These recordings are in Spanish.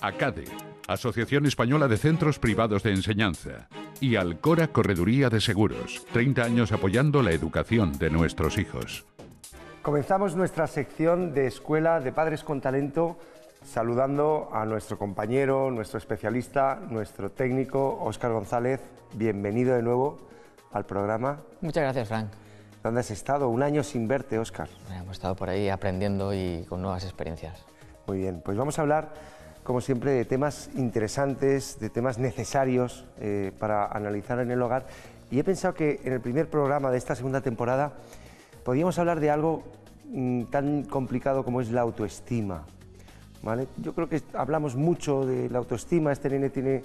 ACADE, Asociación Española de Centros Privados de Enseñanza, y Alcora Correduría de Seguros, 30 años apoyando la educación de nuestros hijos. Comenzamos nuestra sección de Escuela de Padres con Talento saludando a nuestro compañero, nuestro especialista, nuestro técnico, Óscar González. Bienvenido de nuevo al programa. Muchas gracias, Frank. ¿Dónde has estado? Un año sin verte, Óscar. Hemos estado por ahí aprendiendo y con nuevas experiencias. Muy bien, pues vamos a hablar, como siempre, de temas interesantes, de temas necesarios para analizar en el hogar. Y he pensado que en el primer programa de esta segunda temporada podríamos hablar de algo tan complicado como es la autoestima, ¿vale? Yo creo que hablamos mucho de la autoestima. Este nene tiene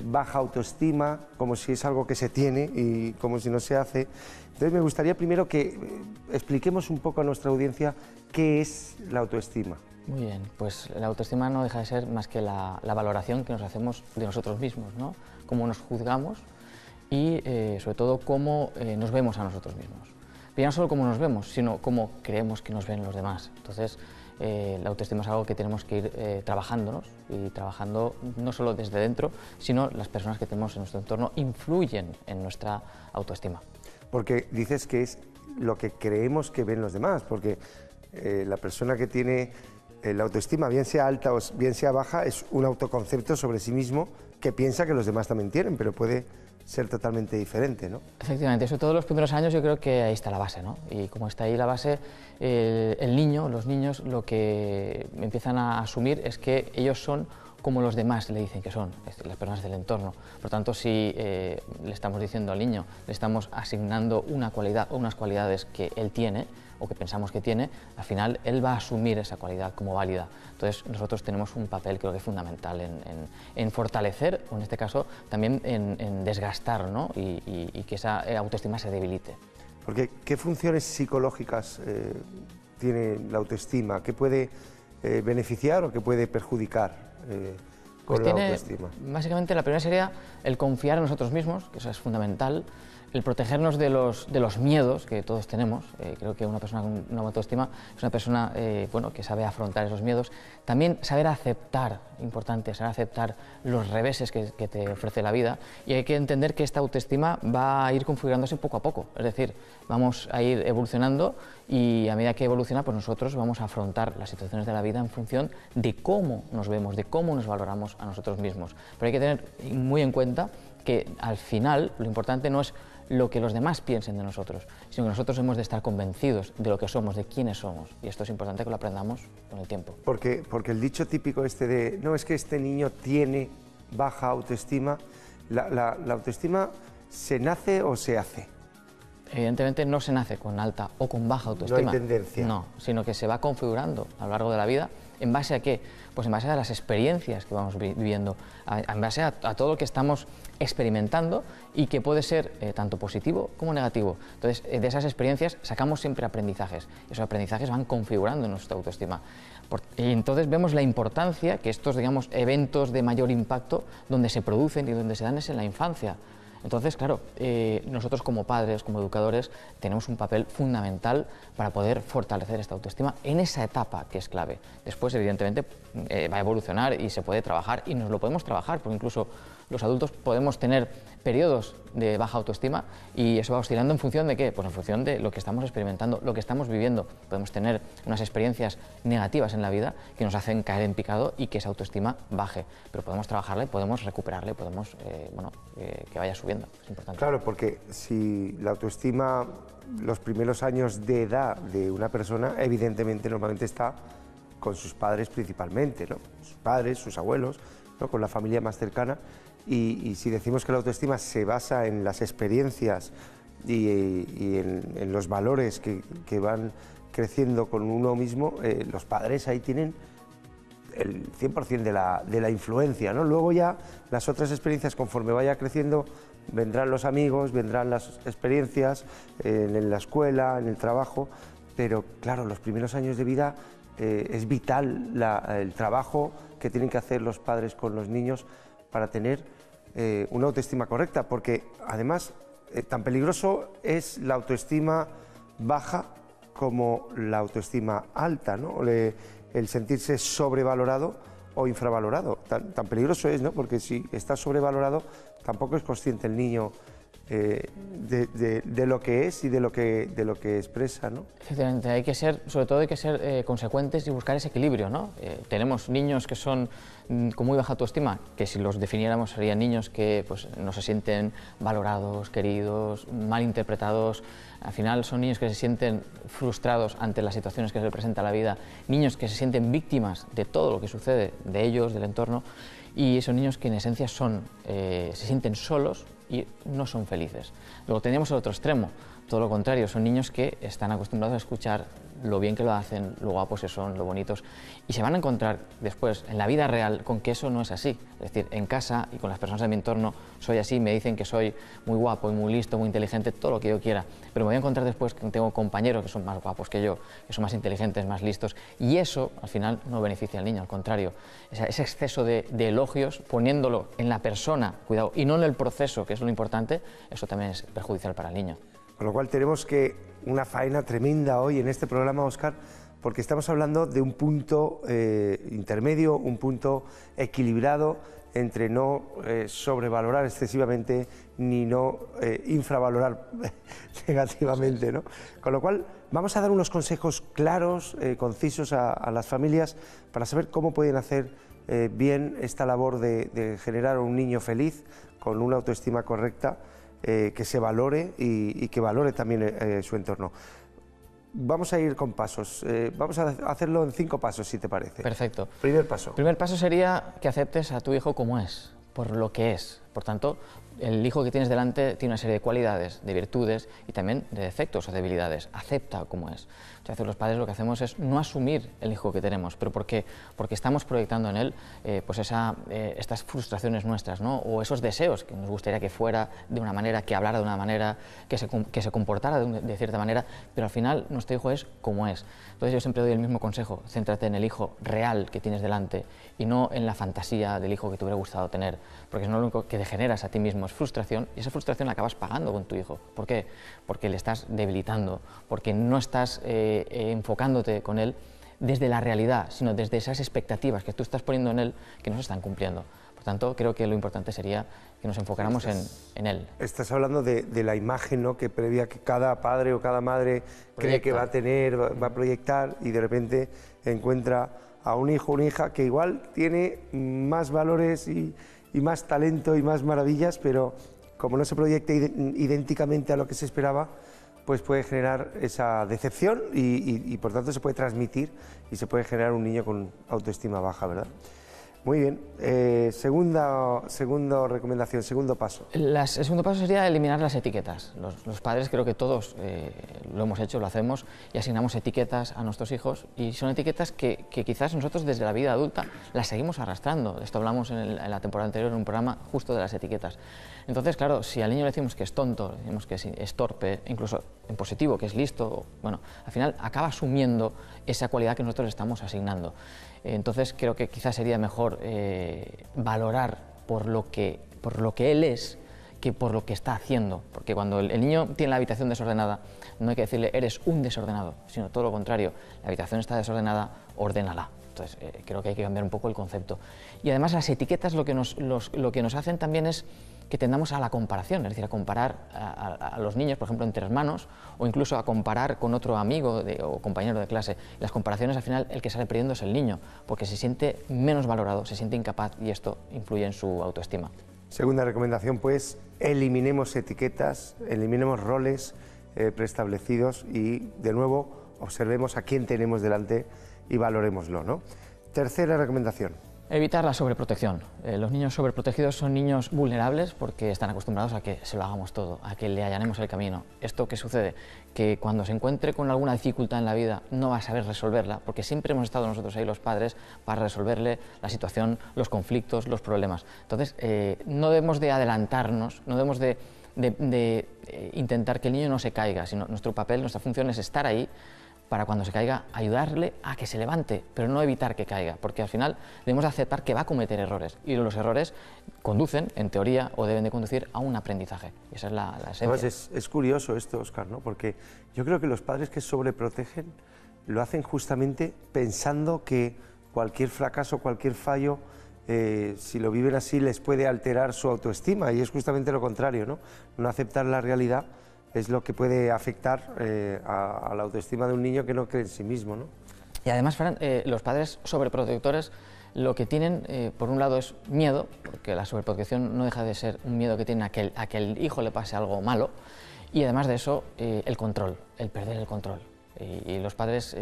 baja autoestima, como si es algo que se tiene y como si no se hace. Entonces me gustaría primero que expliquemos un poco a nuestra audiencia qué es la autoestima. Muy bien, pues la autoestima no deja de ser más que la valoración que nos hacemos de nosotros mismos, ¿no? Cómo nos juzgamos y sobre todo cómo nos vemos a nosotros mismos. Pero ya no solo cómo nos vemos, sino cómo creemos que nos ven los demás. Entonces, la autoestima es algo que tenemos que ir trabajándonos y trabajando no solo desde dentro, sino las personas que tenemos en nuestro entorno influyen en nuestra autoestima. Porque dices que es lo que creemos que ven los demás, porque la persona que tiene la autoestima, bien sea alta o bien sea baja, es un autoconcepto sobre sí mismo que piensa que los demás también tienen, pero puede ser totalmente diferente, ¿no? Efectivamente, sobre todo en los primeros años yo creo que ahí está la base, ¿no? Y como está ahí la base, el niño, los niños, lo que empiezan a asumir es que ellos son como los demás le dicen que son, las personas del entorno. Por tanto, si le estamos diciendo al niño, le estamos asignando una cualidad o unas cualidades que él tiene o que pensamos que tiene, al final él va a asumir esa cualidad como válida. Entonces nosotros tenemos un papel, creo que fundamental en fortalecer, o en este caso también en desgastar, ¿no? y que esa autoestima se debilite. Porque, ¿qué funciones psicológicas tiene la autoestima? ¿Qué puede beneficiar o qué puede perjudicar con la autoestima? Básicamente la primera sería el confiar en nosotros mismos, que eso es fundamental, el protegernos de los miedos que todos tenemos. Creo que una persona con una autoestima es una persona bueno, que sabe afrontar esos miedos. También saber aceptar, importante, saber aceptar los reveses que te ofrece la vida, y hay que entender que esta autoestima va a ir configurándose poco a poco, es decir, vamos a ir evolucionando y a medida que evoluciona, pues nosotros vamos a afrontar las situaciones de la vida en función de cómo nos vemos, de cómo nos valoramos a nosotros mismos. Pero hay que tener muy en cuenta que al final lo importante no es lo que los demás piensen de nosotros, sino que nosotros hemos de estar convencidos de lo que somos, de quiénes somos, y esto es importante que lo aprendamos con el tiempo. Porque el dicho típico este de, no, es que este niño tiene baja autoestima, la autoestima ¿se nace o se hace? Evidentemente no se nace con alta o con baja autoestima. No hay tendencia. No, sino que se va configurando a lo largo de la vida. ¿En base a qué? Pues en base a las experiencias que vamos viviendo, en base a todo lo que estamos experimentando y que puede ser tanto positivo como negativo. Entonces, de esas experiencias sacamos siempre aprendizajes. Esos aprendizajes van configurando nuestra autoestima. Y entonces vemos la importancia que estos, digamos, eventos de mayor impacto, donde se producen y donde se dan es en la infancia. Entonces, claro, nosotros como padres, como educadores, tenemos un papel fundamental para poder fortalecer esta autoestima en esa etapa que es clave. Después, evidentemente, va a evolucionar y se puede trabajar, y nos lo podemos trabajar, porque incluso los adultos podemos tener periodos de baja autoestima y eso va oscilando en función de ¿qué? Pues en función de lo que estamos experimentando, lo que estamos viviendo. Podemos tener unas experiencias negativas en la vida que nos hacen caer en picado y que esa autoestima baje, pero podemos trabajarla y podemos recuperarla y podemos que vaya subiendo. Es importante. Claro, porque si la autoestima, los primeros años de edad de una persona, evidentemente normalmente está con sus padres principalmente, ¿no? Sus padres, sus abuelos, ¿no? Con la familia más cercana. Y si decimos que la autoestima se basa en las experiencias y en los valores que van creciendo con uno mismo, los padres ahí tienen el 100% de la influencia, ¿no? Luego ya las otras experiencias, conforme vaya creciendo, vendrán los amigos, vendrán las experiencias en la escuela, en el trabajo, pero claro, los primeros años de vida es vital el trabajo que tienen que hacer los padres con los niños para tener una autoestima correcta, porque además tan peligroso es la autoestima baja como la autoestima alta, ¿no? El sentirse sobrevalorado o infravalorado. Tan peligroso es, ¿no? Porque si está sobrevalorado, tampoco es consciente el niño de lo que es y de lo que expresa, ¿no? Efectivamente, hay que ser, sobre todo hay que ser consecuentes y buscar ese equilibrio, ¿no? Tenemos niños que son con muy baja autoestima, que si los definiéramos serían niños que pues, no se sienten valorados, queridos, mal interpretados. Al final son niños que se sienten frustrados ante las situaciones que se les presenta la vida, niños que se sienten víctimas de todo lo que sucede, de ellos, del entorno, y son niños que en esencia se sienten solos y no son felices. Luego tenemos el otro extremo, todo lo contrario, son niños que están acostumbrados a escuchar lo bien que lo hacen, lo guapos que son, lo bonitos, y se van a encontrar después en la vida real con que eso no es así. Es decir, en casa y con las personas de mi entorno soy así, me dicen que soy muy guapo y muy listo, muy inteligente, todo lo que yo quiera, pero me voy a encontrar después que tengo compañeros que son más guapos que yo, que son más inteligentes, más listos, y eso al final no beneficia al niño, al contrario, ese exceso de elogios, poniéndolo en la persona, cuidado, y no en el proceso, que es lo importante, eso también es perjudicial para el niño. Con lo cual tenemos una faena tremenda hoy en este programa, Óscar, porque estamos hablando de un punto intermedio, un punto equilibrado entre no sobrevalorar excesivamente ni no infravalorar negativamente, ¿no? Con lo cual vamos a dar unos consejos claros, concisos a las familias para saber cómo pueden hacer bien esta labor de generar un niño feliz con una autoestima correcta, que se valore y que valore también su entorno. Vamos a ir con pasos, vamos a hacerlo en 5 pasos, si te parece. Perfecto. Primer paso. Primer paso sería que aceptes a tu hijo como es, por lo que es. Por tanto, el hijo que tienes delante tiene una serie de cualidades, de virtudes y también de defectos o debilidades. Acepta como es. Muchas veces los padres lo que hacemos es no asumir el hijo que tenemos, pero ¿por qué? Porque estamos proyectando en él pues estas frustraciones nuestras, ¿no? O esos deseos que nos gustaría que fuera de una manera, que hablara de una manera, que se comportara de cierta manera, pero al final nuestro hijo es como es. Entonces yo siempre doy el mismo consejo: céntrate en el hijo real que tienes delante y no en la fantasía del hijo que te hubiera gustado tener, porque es lo único que te generas a ti mismo es frustración, y esa frustración la acabas pagando con tu hijo. ¿Por qué? Porque le estás debilitando, porque no estás enfocándote con él desde la realidad, sino desde esas expectativas que tú estás poniendo en él que no se están cumpliendo. Por tanto, creo que lo importante sería que nos enfocáramos en él. Estás hablando de la imagen, ¿no?, que previa que cada padre o cada madre cree que va a tener, va a proyectar, y de repente encuentra a un hijo o una hija que igual tiene más valores y más talento y más maravillas, pero como no se proyecta idénticamente a lo que se esperaba, pues puede generar esa decepción y por tanto se puede transmitir y se puede generar un niño con autoestima baja, ¿verdad? Muy bien. Segunda recomendación, segundo paso. El segundo paso sería eliminar las etiquetas. Los padres, creo que todos lo hemos hecho, lo hacemos, y asignamos etiquetas a nuestros hijos, y son etiquetas que quizás nosotros desde la vida adulta las seguimos arrastrando. De esto hablamos en la temporada anterior en un programa justo de las etiquetas. Entonces, claro, si al niño le decimos que es tonto, le decimos que es torpe, incluso en positivo, que es listo, bueno, al final acaba asumiendo esa cualidad que nosotros le estamos asignando. Entonces creo que quizás sería mejor valorar por lo que él es que por lo que está haciendo, porque cuando el niño tiene la habitación desordenada no hay que decirle eres un desordenado, sino todo lo contrario, la habitación está desordenada, ordénala. Entonces creo que hay que cambiar un poco el concepto. Y además las etiquetas lo que nos hacen también es que tendamos a la comparación, es decir, a comparar a los niños, por ejemplo, entre hermanos, o incluso a comparar con otro amigo o compañero de clase. Las comparaciones, al final, el que sale perdiendo es el niño, porque se siente menos valorado, se siente incapaz, y esto influye en su autoestima. Segunda recomendación, pues, eliminemos etiquetas, eliminemos roles preestablecidos y, de nuevo, observemos a quién tenemos delante y valorémoslo, ¿no? Tercera recomendación. Evitar la sobreprotección. Los niños sobreprotegidos son niños vulnerables porque están acostumbrados a que se lo hagamos todo, a que le allanemos el camino. ¿Esto qué sucede? Que cuando se encuentre con alguna dificultad en la vida no va a saber resolverla, porque siempre hemos estado nosotros ahí, los padres, para resolverle la situación, los conflictos, los problemas. Entonces, no debemos de adelantarnos, no debemos de intentar que el niño no se caiga, sino nuestro papel, nuestra función es estar ahí para cuando se caiga, ayudarle a que se levante, pero no evitar que caiga, porque al final debemos aceptar que va a cometer errores, y los errores conducen, en teoría, o deben de conducir a un aprendizaje. Y esa es la esencia. Además, es curioso esto, Óscar, ¿no? Porque yo creo que los padres que sobreprotegen lo hacen justamente pensando que cualquier fracaso, cualquier fallo, si lo viven así, les puede alterar su autoestima, y es justamente lo contrario, ¿no? No aceptar la realidad es lo que puede afectar a la autoestima de un niño que no cree en sí mismo, ¿no? Y además, Fran, los padres sobreprotectores lo que tienen, por un lado, es miedo, porque la sobreprotección no deja de ser un miedo que tienen a que el hijo le pase algo malo, y además de eso, el control, el perder el control. Y los padres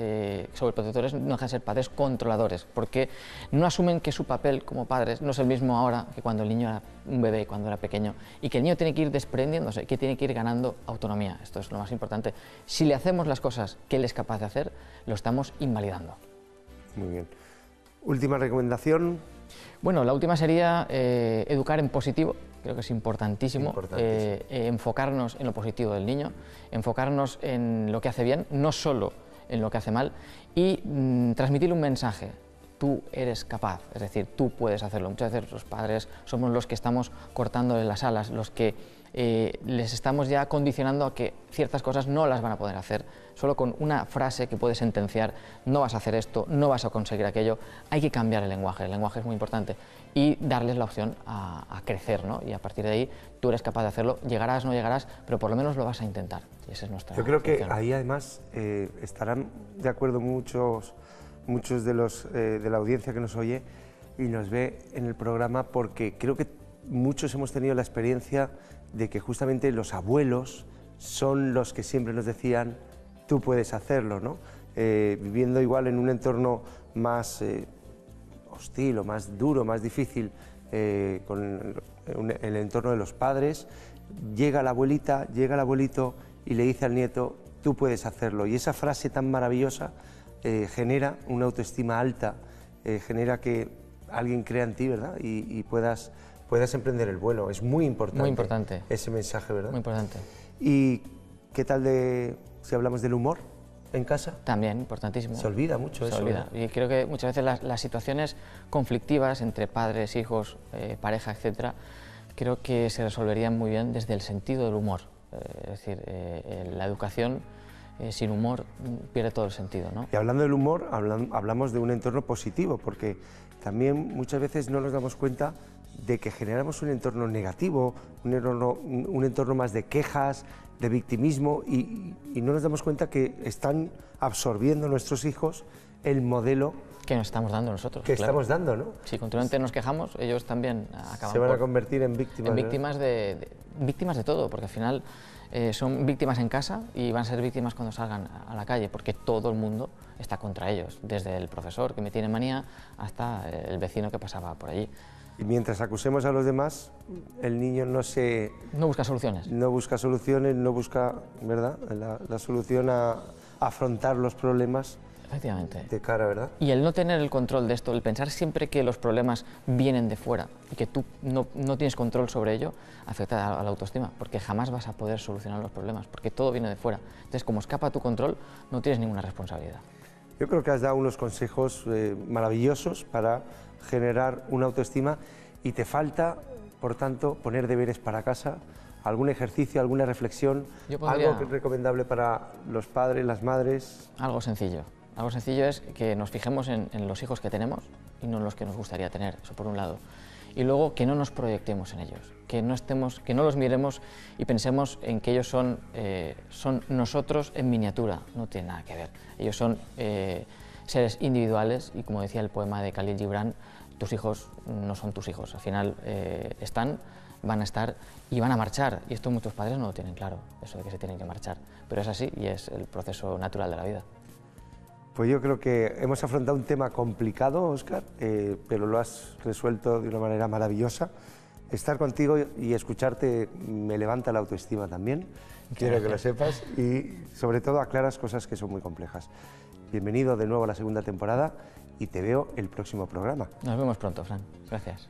sobreprotectores no dejan de ser padres controladores, porque no asumen que su papel como padres no es el mismo ahora que cuando el niño era un bebé, cuando era pequeño, y que el niño tiene que ir desprendiéndose, que tiene que ir ganando autonomía. Esto es lo más importante. Si le hacemos las cosas que él es capaz de hacer, lo estamos invalidando. Muy bien. Última recomendación. Bueno, la última sería educar en positivo. Creo que es importantísimo, enfocarnos en lo positivo del niño, enfocarnos en lo que hace bien, no solo en lo que hace mal, y transmitirle un mensaje. Tú eres capaz, es decir, tú puedes hacerlo. Muchas veces los padres somos los que estamos cortando las alas, los que les estamos ya condicionando a que ciertas cosas no las van a poder hacer. Solo con una frase que puede sentenciar, no vas a hacer esto, no vas a conseguir aquello, hay que cambiar el lenguaje es muy importante, y darles la opción a crecer, ¿no? Y a partir de ahí tú eres capaz de hacerlo, llegarás, no llegarás, pero por lo menos lo vas a intentar, y esa es nuestra Yo creo que función. ahí además estarán de acuerdo muchos de la audiencia que nos oye y nos ve en el programa, porque creo que muchos hemos tenido la experiencia de que justamente los abuelos son los que siempre nos decían: tú puedes hacerlo, ¿no? Viviendo igual en un entorno más hostil o más duro, más difícil, con el entorno de los padres, llega la abuelita, llega el abuelito y le dice al nieto: tú puedes hacerlo. Y esa frase tan maravillosa genera una autoestima alta, genera que alguien crea en ti, ¿verdad? Y puedas emprender el vuelo. Es muy importante ese mensaje, ¿verdad? Muy importante. ¿Y qué tal si hablamos del humor en casa? También, importantísimo. Se olvida mucho eso. Se olvida. Y creo que muchas veces las situaciones conflictivas entre padres, hijos, pareja, etcétera, creo que se resolverían muy bien desde el sentido del humor. Es decir, la educación sin humor pierde todo el sentido, ¿no? Y hablando del humor, hablamos de un entorno positivo, porque también muchas veces no nos damos cuenta de que generamos un entorno negativo, un entorno más de quejas, de victimismo, y no nos damos cuenta que están absorbiendo nuestros hijos el modelo que nos estamos dando nosotros. Que claro. Estamos dando, ¿no? Si continuamente nos quejamos, ellos también acaban se van a convertir en víctimas. En víctimas víctimas de todo, porque al final son víctimas en casa y van a ser víctimas cuando salgan a la calle, porque todo el mundo está contra ellos, desde el profesor que me tiene manía hasta el vecino que pasaba por allí. Y mientras acusemos a los demás, el niño no busca soluciones. No busca soluciones, no busca, ¿verdad?, la solución a afrontar los problemas. Efectivamente. De cara, ¿verdad? Y el no tener el control de esto, el pensar siempre que los problemas vienen de fuera y que tú no tienes control sobre ello, afecta a la autoestima, porque jamás vas a poder solucionar los problemas, porque todo viene de fuera. Entonces, como escapa tu control, no tienes ninguna responsabilidad. Yo creo que has dado unos consejos maravillosos para generar una autoestima, y te falta, por tanto, poner deberes para casa, algún ejercicio, alguna reflexión, algo recomendable para los padres, las madres. Algo sencillo. Algo sencillo es que nos fijemos en los hijos que tenemos y no en los que nos gustaría tener, eso por un lado. Y luego que no nos proyectemos en ellos, que no los miremos y pensemos en que ellos son nosotros en miniatura, no tiene nada que ver. Ellos son seres individuales y, como decía el poema de Khalil Gibran, tus hijos no son tus hijos, al final van a estar y van a marchar, y esto muchos padres no lo tienen claro, eso de que se tienen que marchar, pero es así y es el proceso natural de la vida. Pues yo creo que hemos afrontado un tema complicado, Óscar, pero lo has resuelto de una manera maravillosa. Estar contigo y escucharte me levanta la autoestima también, quiero que lo sepas, y sobre todo aclaras cosas que son muy complejas. Bienvenido de nuevo a la segunda temporada y te veo el próximo programa. Nos vemos pronto, Fran. Gracias.